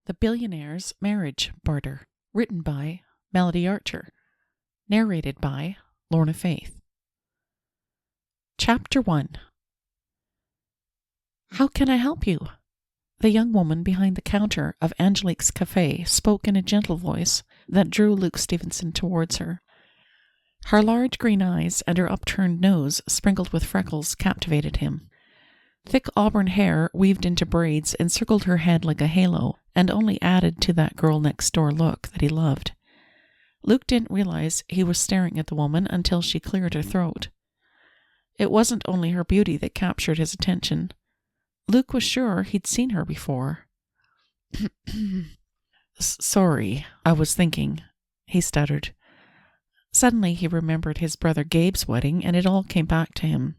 The Billionaire's Marriage Barter, written by Melody Archer, narrated by Lorna Faith. Chapter 1. How can I help you? The young woman behind the counter of Angelique's cafe spoke in a gentle voice that drew Luke Stevenson towards her. Her large green eyes and her upturned nose sprinkled with freckles captivated him. Thick auburn hair weaved into braids encircled her head like a halo and only added to that girl-next-door look that he loved. Luke didn't realize he was staring at the woman until she cleared her throat. It wasn't only her beauty that captured his attention. Luke was sure he'd seen her before. Sorry, I was thinking, he stuttered. Suddenly he remembered his brother Gabe's wedding, and it all came back to him.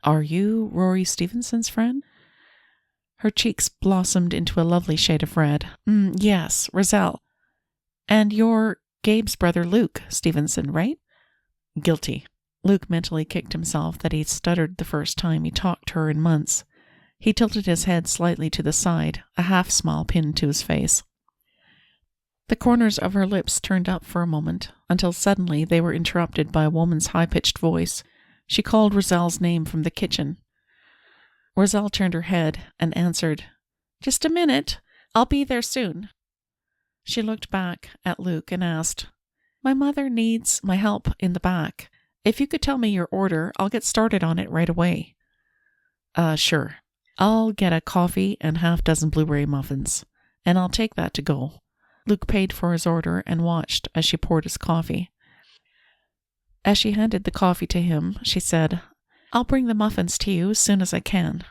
Are you Rory Stevenson's friend? Her cheeks blossomed into a lovely shade of red. Yes, Razelle. And you're Gabe's brother Luke Stevenson, right? Guilty. Luke mentally kicked himself that he'd stuttered the first time he talked to her in months. He tilted his head slightly to the side, a half-smile pinned to his face. The corners of her lips turned up for a moment, until suddenly they were interrupted by a woman's high-pitched voice. She called Razelle's name from the kitchen. Razelle turned her head and answered, Just a minute. I'll be there soon. She looked back at Luke and asked, My mother needs my help in the back. If you could tell me your order, I'll get started on it right away. Sure. I'll get a coffee and half-dozen blueberry muffins, and I'll take that to go. Luke paid for his order and watched as she poured his coffee. As she handed the coffee to him, she said, I'll bring the muffins to you as soon as I can.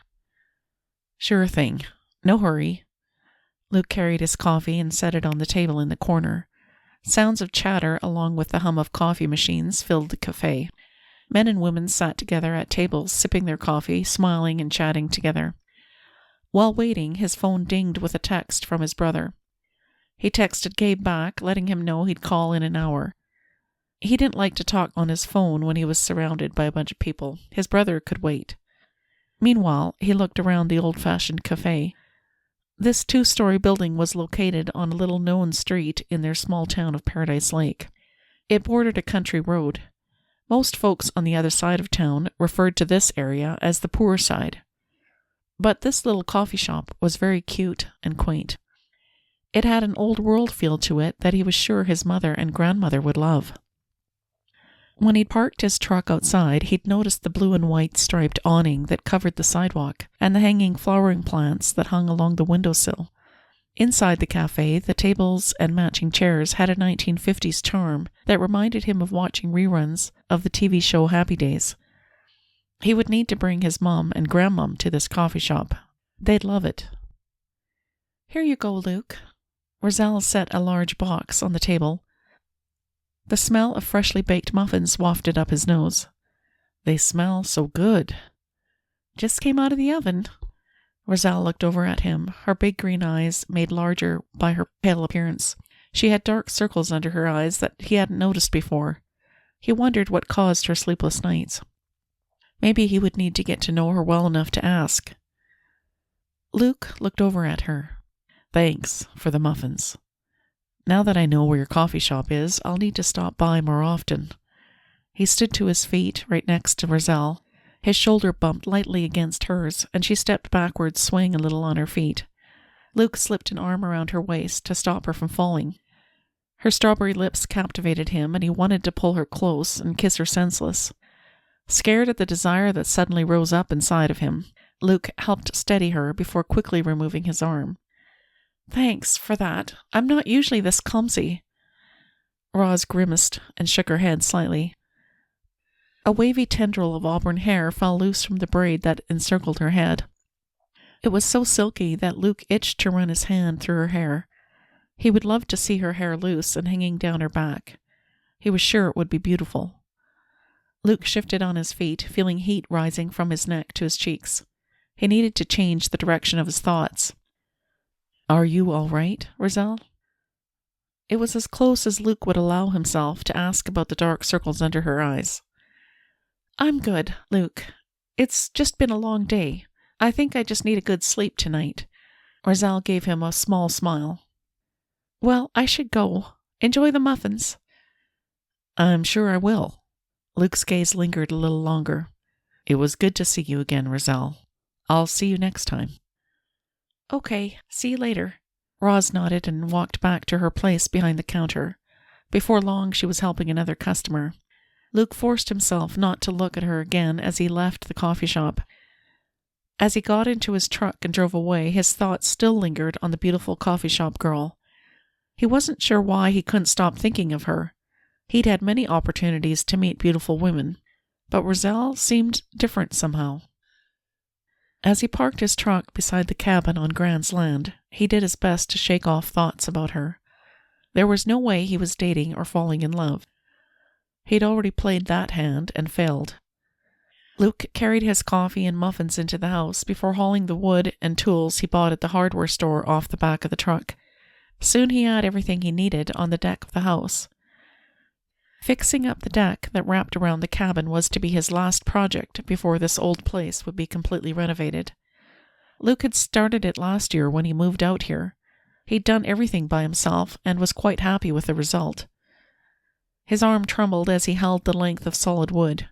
Sure thing. No hurry. Luke carried his coffee and set it on the table in the corner. Sounds of chatter along with the hum of coffee machines filled the cafe. Men and women sat together at tables, sipping their coffee, smiling and chatting together. While waiting, his phone dinged with a text from his brother. He texted Gabe back, letting him know he'd call in an hour. He didn't like to talk on his phone when he was surrounded by a bunch of people. His brother could wait. Meanwhile, he looked around the old-fashioned cafe. This 2-story building was located on a little-known street in their small town of Paradise Lake. It bordered a country road. Most folks on the other side of town referred to this area as the poor side. But this little coffee shop was very cute and quaint. It had an old-world feel to it that he was sure his mother and grandmother would love. When he'd parked his truck outside, he'd noticed the blue and white striped awning that covered the sidewalk and the hanging flowering plants that hung along the windowsill. Inside the cafe, the tables and matching chairs had a 1950s charm that reminded him of watching reruns of the TV show Happy Days. He would need to bring his mom and grandmom to this coffee shop. They'd love it. Here you go, Luke. Razelle set a large box on the table. The smell of freshly baked muffins wafted up his nose. They smell so good. Just came out of the oven. Razelle looked over at him, her big green eyes made larger by her pale appearance. She had dark circles under her eyes that he hadn't noticed before. He wondered what caused her sleepless nights. Maybe he would need to get to know her well enough to ask. Luke looked over at her. Thanks for the muffins. Now that I know where your coffee shop is, I'll need to stop by more often. He stood to his feet right next to Razelle. His shoulder bumped lightly against hers, and she stepped backwards, swaying a little on her feet. Luke slipped an arm around her waist to stop her from falling. Her strawberry lips captivated him, and he wanted to pull her close and kiss her senseless. Scared at the desire that suddenly rose up inside of him, Luke helped steady her before quickly removing his arm. Thanks for that. I'm not usually this clumsy. Roz grimaced and shook her head slightly. A wavy tendril of auburn hair fell loose from the braid that encircled her head. It was so silky that Luke itched to run his hand through her hair. He would love to see her hair loose and hanging down her back. He was sure it would be beautiful. Luke shifted on his feet, feeling heat rising from his neck to his cheeks. He needed to change the direction of his thoughts. Are you all right, Razelle? It was as close as Luke would allow himself to ask about the dark circles under her eyes. I'm good, Luke. It's just been a long day. I think I just need a good sleep tonight. Razelle gave him a small smile. Well, I should go. Enjoy the muffins. I'm sure I will. Luke's gaze lingered a little longer. It was good to see you again, Razelle. I'll see you next time. Okay, see you later. Roz nodded and walked back to her place behind the counter. Before long, she was helping another customer. Luke forced himself not to look at her again as he left the coffee shop. As he got into his truck and drove away, his thoughts still lingered on the beautiful coffee shop girl. He wasn't sure why he couldn't stop thinking of her. He'd had many opportunities to meet beautiful women, but Razelle seemed different somehow. As he parked his truck beside the cabin on Grand's land, he did his best to shake off thoughts about her. There was no way he was dating or falling in love. He'd already played that hand and failed. Luke carried his coffee and muffins into the house before hauling the wood and tools he bought at the hardware store off the back of the truck. Soon he had everything he needed on the deck of the house. Fixing up the deck that wrapped around the cabin was to be his last project before this old place would be completely renovated. Luke had started it last year when he moved out here. He'd done everything by himself and was quite happy with the result. His arm trembled as he held the length of solid wood.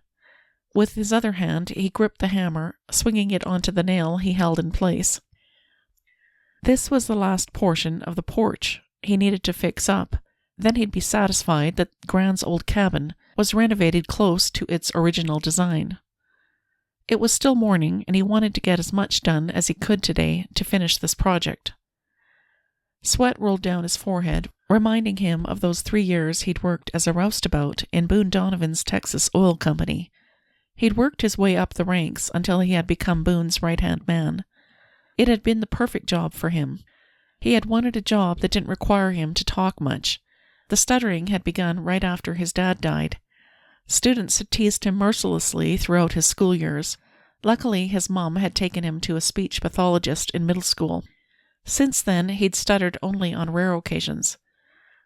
With his other hand, he gripped the hammer, swinging it onto the nail he held in place. This was the last portion of the porch he needed to fix up. Then he'd be satisfied that Grand's old cabin was renovated close to its original design. It was still morning, and he wanted to get as much done as he could today to finish this project. Sweat rolled down his forehead, reminding him of those 3 years he'd worked as a roustabout in Boone Donovan's Texas Oil Company. He'd worked his way up the ranks until he had become Boone's right-hand man. It had been the perfect job for him. He had wanted a job that didn't require him to talk much. The stuttering had begun right after his dad died. Students had teased him mercilessly throughout his school years. Luckily, his mom had taken him to a speech pathologist in middle school. Since then, he'd stuttered only on rare occasions.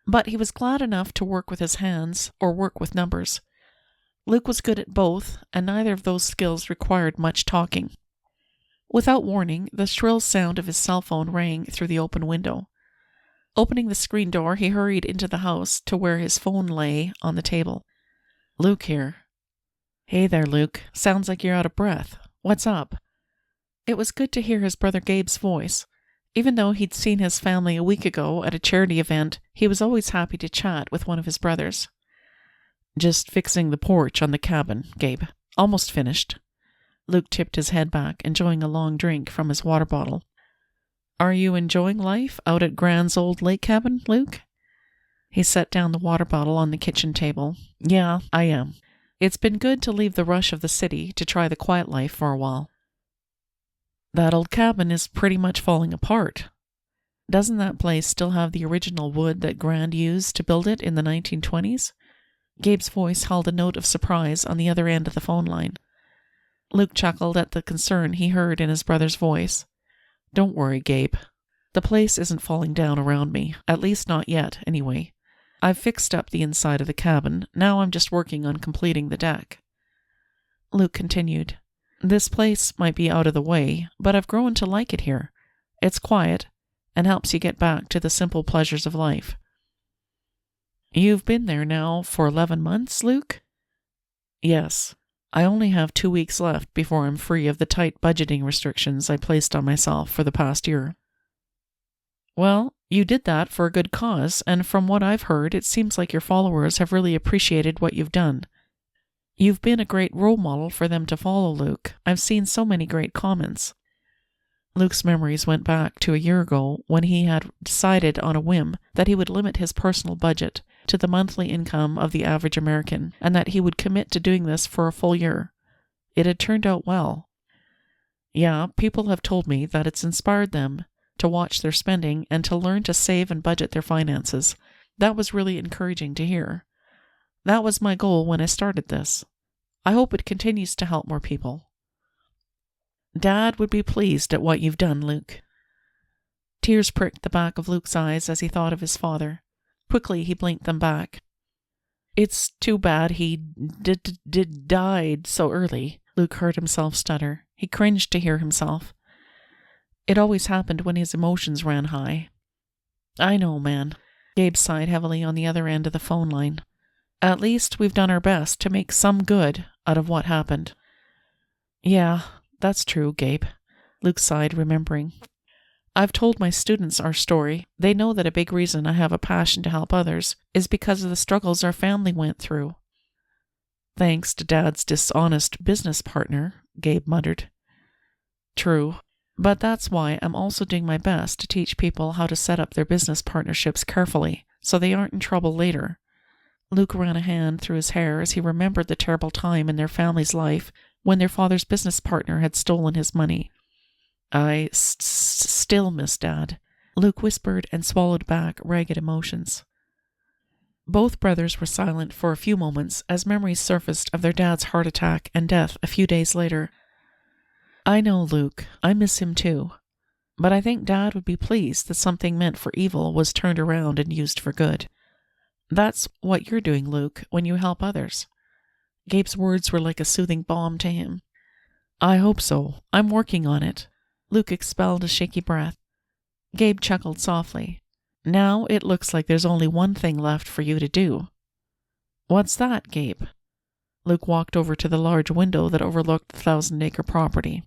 But he was glad enough to work with his hands or work with numbers. Luke was good at both, and neither of those skills required much talking. Without warning, the shrill sound of his cell phone rang through the open window. Opening the screen door, he hurried into the house to where his phone lay on the table. Luke here. Hey there, Luke. Sounds like you're out of breath. What's up? It was good to hear his brother Gabe's voice. Even though he'd seen his family a week ago at a charity event, he was always happy to chat with one of his brothers. Just fixing the porch on the cabin, Gabe. Almost finished. Luke tipped his head back, enjoying a long drink from his water bottle. Are you enjoying life out at Grand's old lake cabin, Luke? He set down the water bottle on the kitchen table. Yeah, I am. It's been good to leave the rush of the city to try the quiet life for a while. That old cabin is pretty much falling apart. Doesn't that place still have the original wood that Grand used to build it in the 1920s? Gabe's voice held a note of surprise on the other end of the phone line. Luke chuckled at the concern he heard in his brother's voice. Don't worry, Gabe. The place isn't falling down around me, at least not yet, anyway. I've fixed up the inside of the cabin. Now I'm just working on completing the deck. Luke continued. This place might be out of the way, but I've grown to like it here. It's quiet and helps you get back to the simple pleasures of life. You've been there now for 11 months, Luke? Yes. I only have 2 weeks left before I'm free of the tight budgeting restrictions I placed on myself for the past year. Well, you did that for a good cause, and from what I've heard, it seems like your followers have really appreciated what you've done. You've been a great role model for them to follow, Luke. I've seen so many great comments. Luke's memories went back to a year ago when he had decided on a whim that he would limit his personal budget to the monthly income of the average American, and that he would commit to doing this for a full year. It had turned out well. Yeah, people have told me that it's inspired them to watch their spending and to learn to save and budget their finances. That was really encouraging to hear. That was my goal when I started this. I hope it continues to help more people. Dad would be pleased at what you've done, Luke. Tears pricked the back of Luke's eyes as he thought of his father. Quickly he blinked them back. It's too bad he died so early, Luke heard himself stutter. He cringed to hear himself. It always happened when his emotions ran high. I know, man. Gabe sighed heavily on the other end of the phone line. At least we've done our best to make some good out of what happened. Yeah, that's true, Gabe. Luke sighed, remembering. I've told my students our story. They know that a big reason I have a passion to help others is because of the struggles our family went through. Thanks to Dad's dishonest business partner, Gabe muttered. True, but that's why I'm also doing my best to teach people how to set up their business partnerships carefully so they aren't in trouble later. Luke ran a hand through his hair as he remembered the terrible time in their family's life when their father's business partner had stolen his money. I still miss Dad, Luke whispered and swallowed back ragged emotions. Both brothers were silent for a few moments as memories surfaced of their dad's heart attack and death a few days later. I know, Luke, I miss him too. But I think Dad would be pleased that something meant for evil was turned around and used for good. That's what you're doing, Luke, when you help others. Gabe's words were like a soothing balm to him. I hope so. I'm working on it. Luke expelled a shaky breath. Gabe chuckled softly. Now it looks like there's only one thing left for you to do. What's that, Gabe? Luke walked over to the large window that overlooked the 1,000-acre property.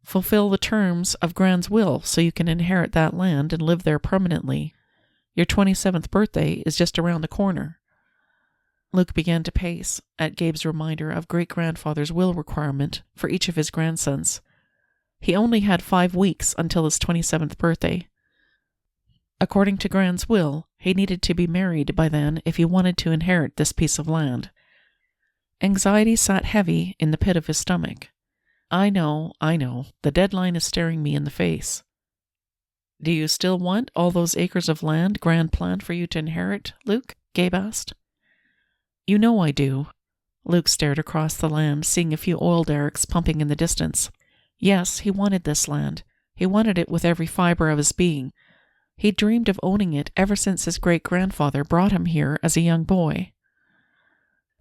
Fulfill the terms of Gran's will so you can inherit that land and live there permanently. Your 27th birthday is just around the corner. Luke began to pace at Gabe's reminder of great-grandfather's will requirement for each of his grandsons. He only had 5 weeks until his 27th birthday. According to Gran's will, he needed to be married by then if he wanted to inherit this piece of land. Anxiety sat heavy in the pit of his stomach. I know, the deadline is staring me in the face. Do you still want all those acres of land Gran planned for you to inherit, Luke? Gabe asked. You know I do. Luke stared across the land, seeing a few oil derricks pumping in the distance. Yes, he wanted this land. He wanted it with every fiber of his being. He dreamed of owning it ever since his great-grandfather brought him here as a young boy.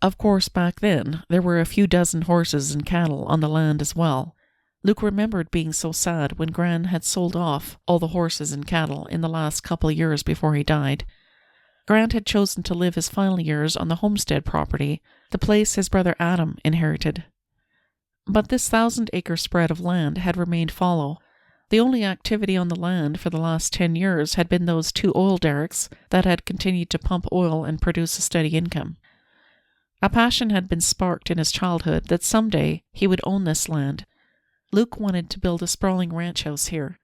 Of course, back then, there were a few dozen horses and cattle on the land as well. Luke remembered being so sad when Gran had sold off all the horses and cattle in the last couple of years before he died. Grant had chosen to live his final years on the homestead property, the place his brother Adam inherited. But this 1,000-acre spread of land had remained fallow. The only activity on the land for the last 10 years had been those 2 oil derricks that had continued to pump oil and produce a steady income. A passion had been sparked in his childhood that someday he would own this land. Luke wanted to build a sprawling ranch house here.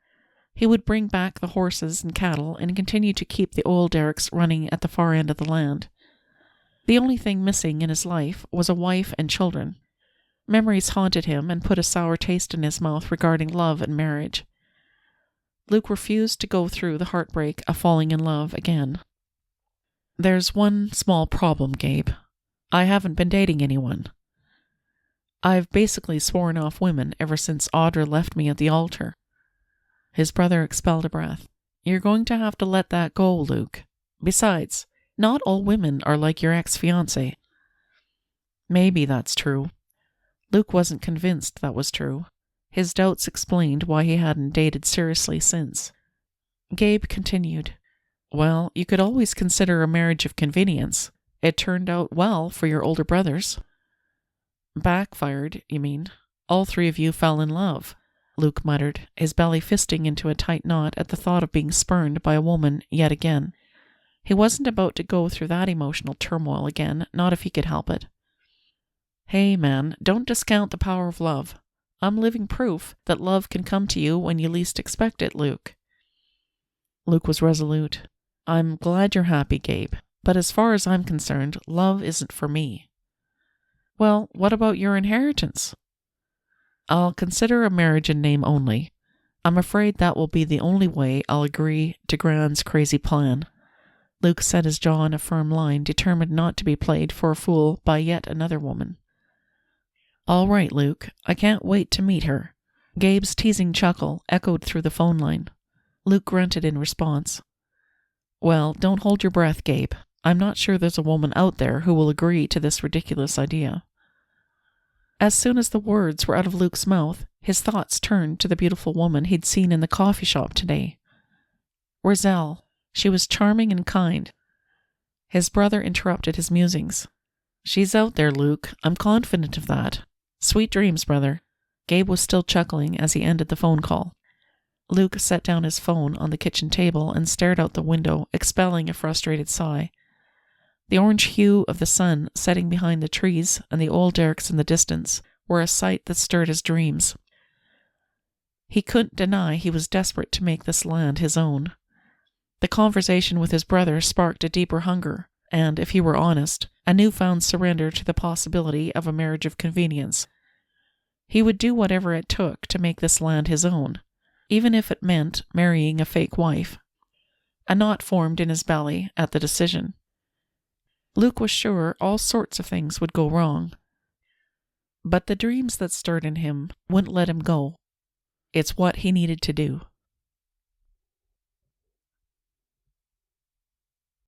He would bring back the horses and cattle and continue to keep the oil derricks running at the far end of the land. The only thing missing in his life was a wife and children. Memories haunted him and put a sour taste in his mouth regarding love and marriage. Luke refused to go through the heartbreak of falling in love again. There's one small problem, Gabe. I haven't been dating anyone. I've basically sworn off women ever since Audra left me at the altar. His brother expelled a breath. You're going to have to let that go, Luke. Besides, not all women are like your ex-fiancé. Maybe that's true. Luke wasn't convinced that was true. His doubts explained why he hadn't dated seriously since. Gabe continued, Well, you could always consider a marriage of convenience. It turned out well for your older brothers. Backfired, you mean? All 3 of you fell in love, Luke muttered, his belly fisting into a tight knot at the thought of being spurned by a woman yet again. He wasn't about to go through that emotional turmoil again, not if he could help it. Hey, man, don't discount the power of love. I'm living proof that love can come to you when you least expect it, Luke. Luke was resolute. I'm glad you're happy, Gabe, but as far as I'm concerned, love isn't for me. Well, what about your inheritance? I'll consider a marriage in name only. I'm afraid that will be the only way I'll agree to Gran's crazy plan. Luke set his jaw in a firm line, determined not to be played for a fool by yet another woman. All right, Luke, I can't wait to meet her. Gabe's teasing chuckle echoed through the phone line. Luke grunted in response. Well, don't hold your breath, Gabe. I'm not sure there's a woman out there who will agree to this ridiculous idea. As soon as the words were out of Luke's mouth, his thoughts turned to the beautiful woman he'd seen in the coffee shop today. Razelle. She was charming and kind. His brother interrupted his musings. She's out there, Luke. I'm confident of that. Sweet dreams, brother. Gabe was still chuckling as he ended the phone call. Luke set down his phone on the kitchen table and stared out the window, expelling a frustrated sigh. The orange hue of the sun setting behind the trees and the old derricks in the distance were a sight that stirred his dreams. He couldn't deny he was desperate to make this land his own. The conversation with his brother sparked a deeper hunger, and, if he were honest, a newfound surrender to the possibility of a marriage of convenience. He would do whatever it took to make this land his own, even if it meant marrying a fake wife. A knot formed in his belly at the decision. Luke was sure all sorts of things would go wrong, but the dreams that stirred in him wouldn't let him go. It's what he needed to do.